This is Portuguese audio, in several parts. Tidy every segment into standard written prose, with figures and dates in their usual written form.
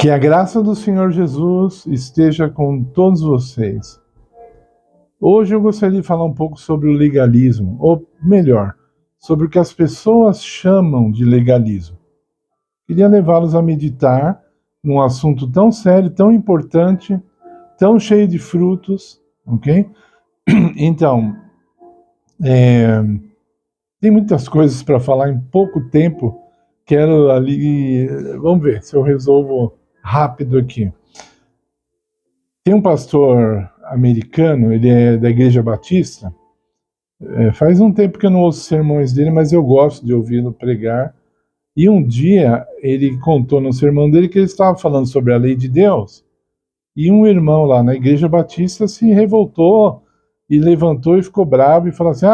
Que a graça do Senhor Jesus esteja com todos vocês. Hoje eu gostaria de falar um pouco sobre o legalismo, ou melhor, sobre o que as pessoas chamam de legalismo. Queria levá-los a meditar num assunto tão sério, tão importante, tão cheio de frutos, ok? Então, tem muitas coisas para falar em pouco tempo. Quero ali, vamos ver se eu resolvo rápido aqui. Tem um pastor americano, ele é da Igreja Batista. Faz um tempo que eu não ouço sermões dele, mas eu gosto de ouvi-lo pregar. E um dia ele contou no sermão dele que ele estava falando sobre a lei de Deus. E um irmão lá na Igreja Batista se revoltou e levantou e ficou bravo e falou assim: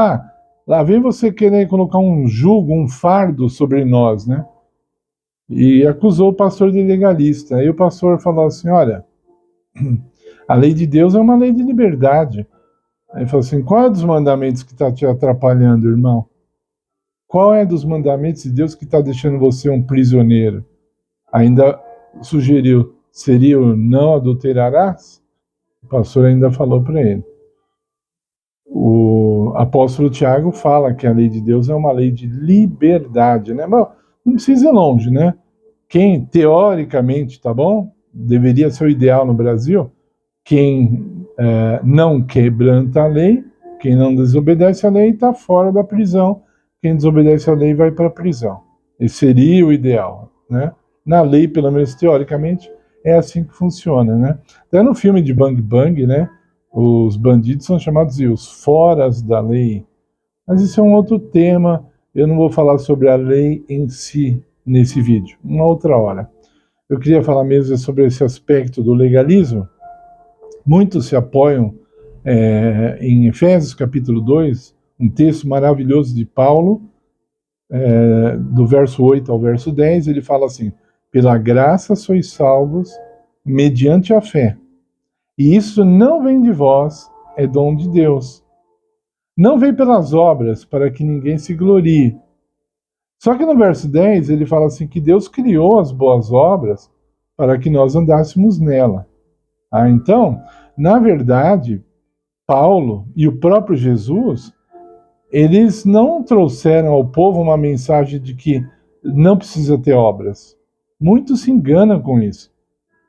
lá vem você querer colocar um jugo, um fardo sobre nós, né? E acusou o pastor de legalista. Aí o pastor falou assim: olha, a lei de Deus é uma lei de liberdade. Aí ele falou assim: qual é dos mandamentos que está te atrapalhando, irmão? Qual é dos mandamentos de Deus que está deixando você um prisioneiro? Ainda sugeriu: seria o não adulterarás? O pastor ainda falou para ele. O apóstolo Tiago fala que a lei de Deus é uma lei de liberdade, né? Mas não precisa ir longe, né? Quem, teoricamente, tá bom? Deveria ser o ideal no Brasil. Quem não quebranta a lei, quem não desobedece a lei, está fora da prisão. Quem desobedece a lei vai para a prisão. Esse seria o ideal, né? Na lei, pelo menos teoricamente, é assim que funciona, né? Até no filme de Bang Bang, né? Os bandidos são chamados de os foras da lei. Mas isso é um outro tema. Eu não vou falar sobre a lei em si nesse vídeo, uma outra hora. Eu queria falar mesmo sobre esse aspecto do legalismo. Muitos se apoiam em Efésios capítulo 2, um texto maravilhoso de Paulo, do verso 8 ao verso 10, ele fala assim: pela graça sois salvos, mediante a fé. E isso não vem de vós, é dom de Deus. Não vem pelas obras, para que ninguém se glorie. Só que no verso 10 ele fala assim que Deus criou as boas obras para que nós andássemos nela. Então, na verdade, Paulo e o próprio Jesus, eles não trouxeram ao povo uma mensagem de que não precisa ter obras. Muitos se enganam com isso.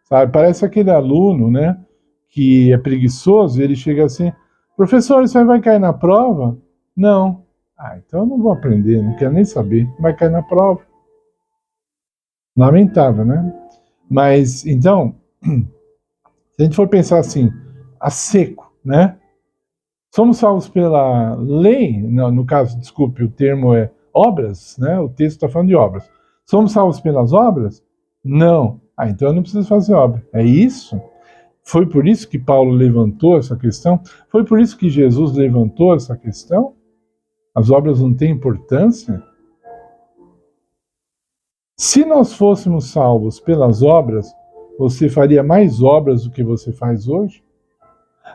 Sabe? Parece aquele aluno, né, que é preguiçoso, e ele chega assim: professor, você vai cair na prova? Não. Então eu não vou aprender, não quero nem saber. Vai cair na prova. Lamentável, né? Mas, então, se a gente for pensar assim, a seco, né? Somos salvos pela lei, no caso, desculpe, o termo é obras, né? O texto está falando de obras. Somos salvos pelas obras? Não. Então eu não preciso fazer obra. É isso? Foi por isso que Paulo levantou essa questão? Foi por isso que Jesus levantou essa questão? As obras não têm importância? Se nós fôssemos salvos pelas obras, você faria mais obras do que você faz hoje?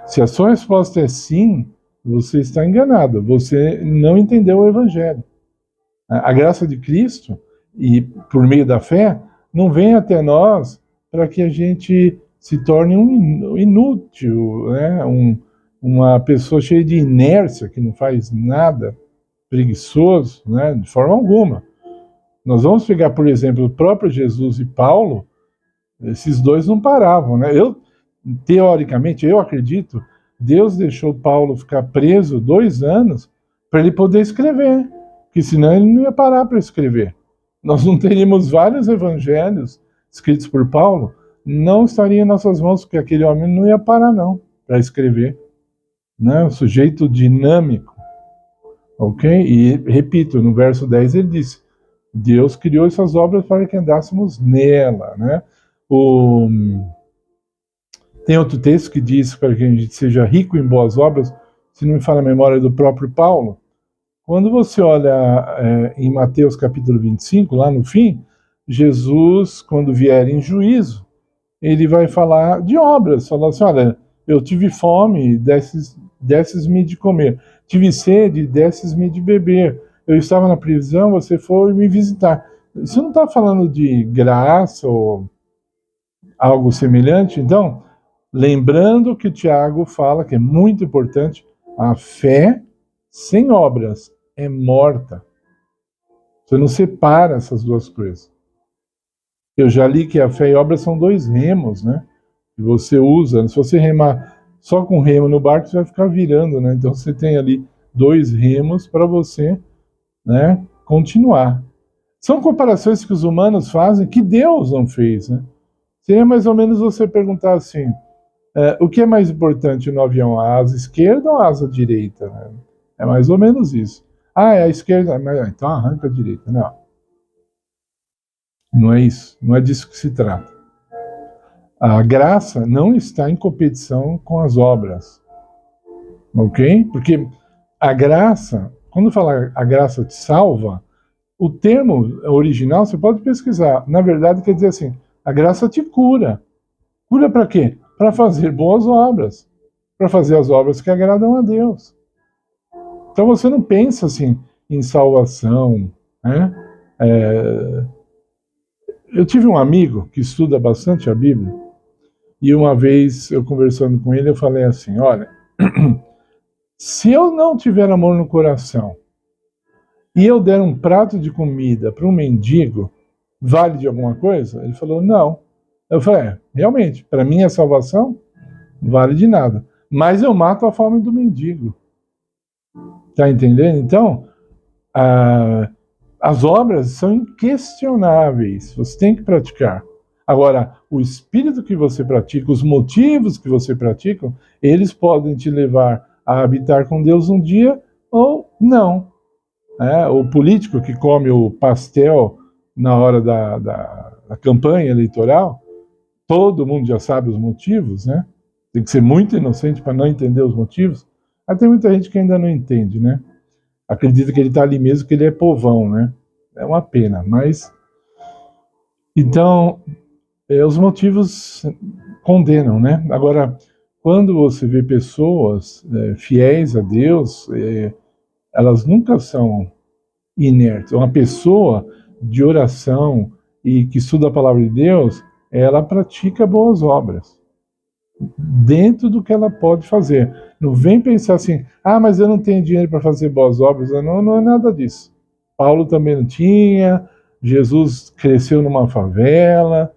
Se a sua resposta é sim, você está enganado. Você não entendeu o Evangelho. A graça de Cristo, e por meio da fé, não vem até nós para que a gente se torne um inútil, né? Uma pessoa cheia de inércia, que não faz nada, preguiçoso, né? De forma alguma. Nós vamos pegar, por exemplo, o próprio Jesus e Paulo. Esses dois não paravam, né? Teoricamente, eu acredito, Deus deixou Paulo ficar preso 2 anos para ele poder escrever, porque senão ele não ia parar para escrever. Nós não teríamos vários evangelhos escritos por Paulo, não estaria em nossas mãos, porque aquele homem não ia parar não para escrever, né? Um sujeito dinâmico, ok? E repito, no verso 10 ele disse: Deus criou essas obras para que andássemos nela, né? Tem outro texto que diz para que a gente seja rico em boas obras, se não me falha a memória, do próprio Paulo. Quando você olha em Mateus capítulo 25, lá no fim, Jesus, quando vier em juízo, ele vai falar de obras, falar assim: olha, eu tive fome, desses-me de comer, tive sede, desses-me de beber, eu estava na prisão, você foi me visitar. Isso não está falando de graça ou algo semelhante. Então, lembrando que o Tiago fala que é muito importante, a fé sem obras é morta. Você não separa essas duas coisas. Eu já li que a fé e obras são dois remos, né? Que você usa. Se você remar só com remo no barco, você vai ficar virando, né? Então você tem ali dois remos para você, né, continuar. São comparações que os humanos fazem que Deus não fez, né? Seria mais ou menos você perguntar assim, o que é mais importante no avião, a asa esquerda ou a asa direita? Né? É mais ou menos isso. Ah, é a esquerda, então arranca a direita. Não. Não é isso. Não é disso que se trata. A graça não está em competição com as obras. Ok? Porque a graça, quando falar a graça te salva, o termo original você pode pesquisar. Na verdade, quer dizer assim, a graça te cura. Cura para quê? Para fazer boas obras. Para fazer as obras que agradam a Deus. Então você não pensa assim em salvação, né? Eu tive um amigo que estuda bastante a Bíblia e uma vez eu conversando com ele eu falei assim, olha, se eu não tiver amor no coração e eu der um prato de comida para um mendigo, vale de alguma coisa? Ele falou, não. Eu falei, realmente, para mim a salvação vale de nada. Mas eu mato a fome do mendigo. Tá entendendo? Então, as obras são inquestionáveis. Você tem que praticar. Agora, o espírito que você pratica, os motivos que você pratica, eles podem te levar a habitar com Deus um dia ou não. O político que come o pastel na hora da campanha eleitoral, todo mundo já sabe os motivos, né? Tem que ser muito inocente para não entender os motivos. Mas tem muita gente que ainda não entende, né? Acredita que ele está ali mesmo, que ele é povão, né? É uma pena, mas... Então, os motivos condenam, né? Agora, quando você vê pessoas fiéis a Deus, elas nunca são inertes. Uma pessoa de oração e que estuda a palavra de Deus, ela pratica boas obras dentro do que ela pode fazer. Não vem pensar assim, mas eu não tenho dinheiro para fazer boas obras. Não, não é nada disso. Paulo também não tinha, Jesus cresceu numa favela,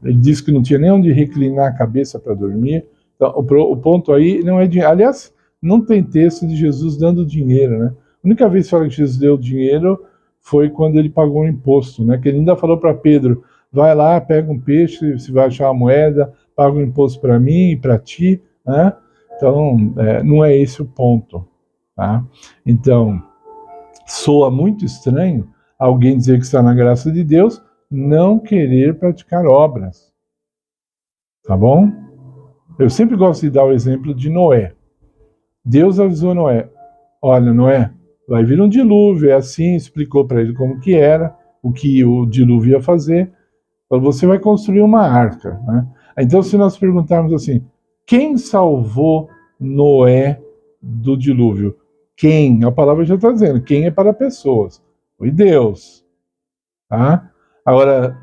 ele disse que não tinha nem onde reclinar a cabeça para dormir. Então, o ponto aí não é dinheiro. Aliás, não tem texto de Jesus dando dinheiro, né? A única vez que fala que Jesus deu dinheiro foi quando ele pagou o imposto, né? Que ele ainda falou para Pedro, vai lá, pega um peixe, se vai achar uma moeda, paga o imposto para mim e para ti, né? Então, não é esse o ponto, tá? Então, soa muito estranho alguém dizer que está na graça de Deus, não querer praticar obras, tá bom? Eu sempre gosto de dar o exemplo de Noé. Deus avisou Noé, olha, Noé, vai vir um dilúvio, é assim, explicou para ele como que era, o que o dilúvio ia fazer, você vai construir uma arca, né? Então, se nós perguntarmos assim, quem salvou Noé do dilúvio? Quem? A palavra já está dizendo, quem é para pessoas? Foi Deus. Tá? Agora,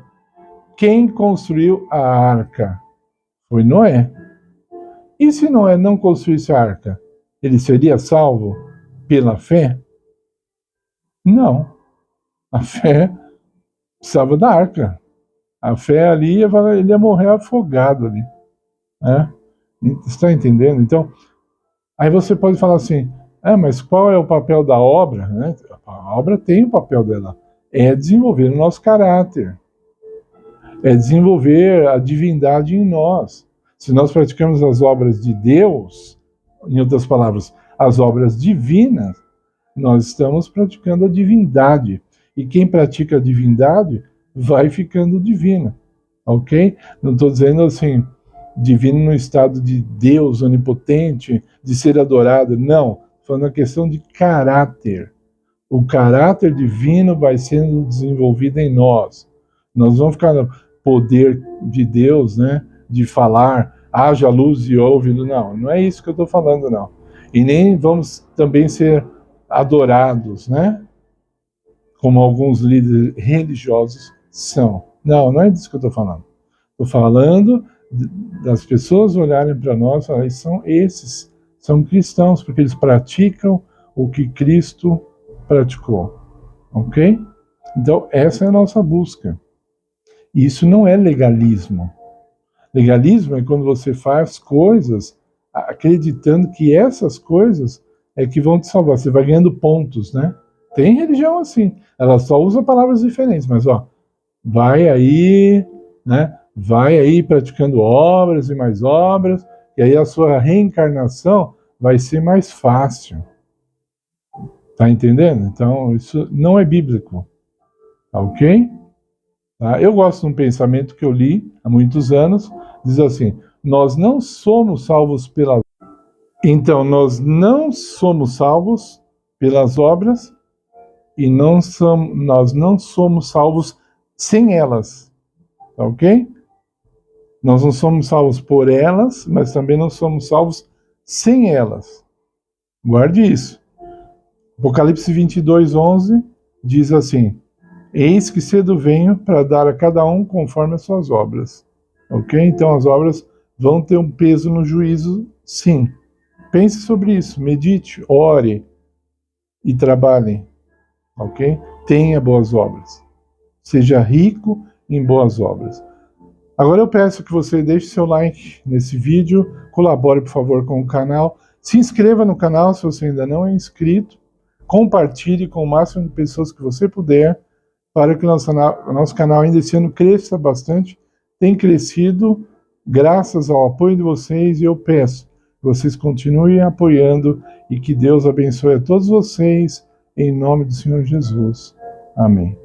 quem construiu a arca? Foi Noé. E se Noé não construísse a arca, ele seria salvo pela fé? Não. A fé precisava da arca. A fé ali, ele ia morrer afogado ali. Né? Você está entendendo? Então, aí você pode falar assim, mas qual é o papel da obra? Né? A obra tem o papel dela. É desenvolver o nosso caráter. É desenvolver a divindade em nós. Se nós praticamos as obras de Deus, em outras palavras, as obras divinas, nós estamos praticando a divindade. E quem pratica a divindade vai ficando divino. Ok? Não estou dizendo assim, divino no estado de Deus onipotente, de ser adorado. Não. Falando a questão de caráter. O caráter divino vai sendo desenvolvido em nós. Nós vamos ficar no poder de Deus, né? De falar, haja luz e ouve. Não, não é isso que eu estou falando, não. E nem vamos também ser adorados, né? Como alguns líderes religiosos são. Não, não é disso que eu estou falando. Estou falando das pessoas olharem para nós, esses são cristãos, porque eles praticam o que Cristo praticou. Ok? Então, essa é a nossa busca. Isso não é legalismo. Legalismo é quando você faz coisas acreditando que essas coisas é que vão te salvar. Você vai ganhando pontos, né? Tem religião assim. Ela só usa palavras diferentes, mas vai aí, né? Vai aí praticando obras e mais obras, e aí a sua reencarnação vai ser mais fácil. Tá entendendo? Então, isso não é bíblico. Tá ok? Tá? Eu gosto de um pensamento que eu li há muitos anos, diz assim: nós não somos salvos pelas... Então, nós não somos salvos pelas obras e nós não somos salvos sem elas. Tá ok? Nós não somos salvos por elas, mas também não somos salvos sem elas. Guarde isso. Apocalipse 22:11 diz assim: eis que cedo venho para dar a cada um conforme as suas obras. Ok? Então as obras vão ter um peso no juízo, sim. Pense sobre isso, medite, ore e trabalhe. Ok? Tenha boas obras. Seja rico em boas obras. Agora eu peço que você deixe seu like nesse vídeo, colabore por favor com o canal, se inscreva no canal se você ainda não é inscrito, compartilhe com o máximo de pessoas que você puder, para que o nosso canal ainda esse ano cresça bastante. Tem crescido graças ao apoio de vocês, e eu peço que vocês continuem apoiando e que Deus abençoe a todos vocês, em nome do Senhor Jesus. Amém.